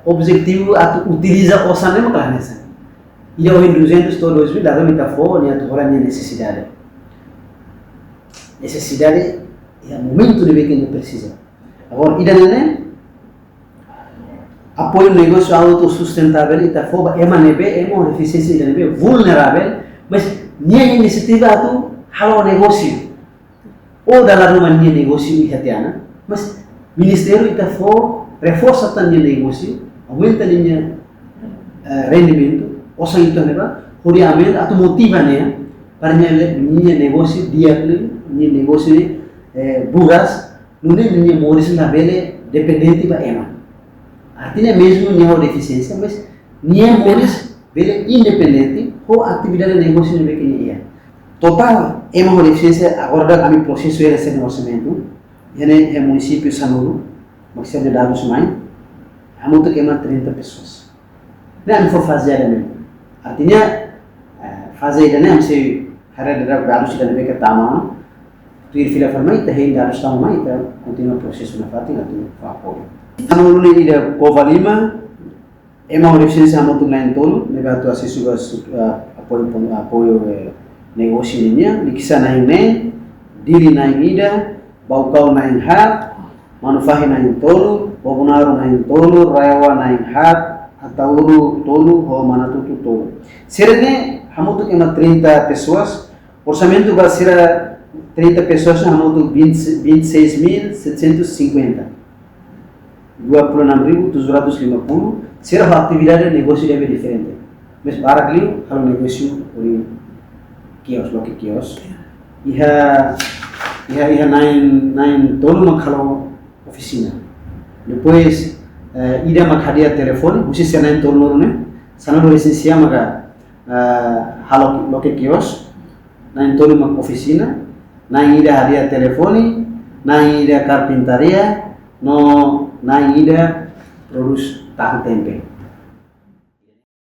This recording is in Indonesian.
objetivo atau utiliza osannya makalah nessa. Ida o 200 to 2000 dalam metafora ni atau orang necessidade. Necessidade é o momento de ver que ele precisa. Agora, ida nene apoio negócio autossustentável ita foba é uma eficiência ida nebe vulnerável, mas nia iniciativa atu halo negócio. Ou dalam rumah nia negócio ihatiana, mas ministério ita fo reforça também negócio, aumenta nia rendimento, osa itu neba, horiamento atu motiva nia para nia negócio diakli, nia negócio buras, nia moris na bele dependente ba ema. Artinya mesmo nia deficiência, mas nia moris bele independente, ho atividade negócio nebe que ia. Total, ema deficiência agora kami processo de receber orçamento. Ini é município Sanuru, maksudnya de dados main, kamu tuh kema 30 pessoas. Nah, info fase ada nih. Artinya fase ini mesti hari ada dados sudah lebih ketama. Tuh fila farmai teh dados tamu mai teh continua proses na fati na tuh apoio. Sanuru ini ida Cova Lima, ema deficiência kamu tuh lain tolo, negato assessoria apoio negócio ini, dikisa naik diri naik ida. Baukau naing hat, manufahi naing tolu, bobunaru naing tolu, rayawa naing hat, atauru tolu, ho manatutu tolu. Serene, hamutu kema 30 pessoas, orçamento vai ser 30 pessoas, hamutu 26.750. 26.750, será a atividade de negócio deve diferente. Mas para aquilo, halo negócio ori kios, loki kios. Ia nain tolu makhalo oficina. Depois ida makhadia telefone, khusus nain tolu ne, sana do esencia maka halo loke kios, nain tolu mak oficina, nain ida hadia telefone, nain ida carpintaria, nain ida produs tahu tempe.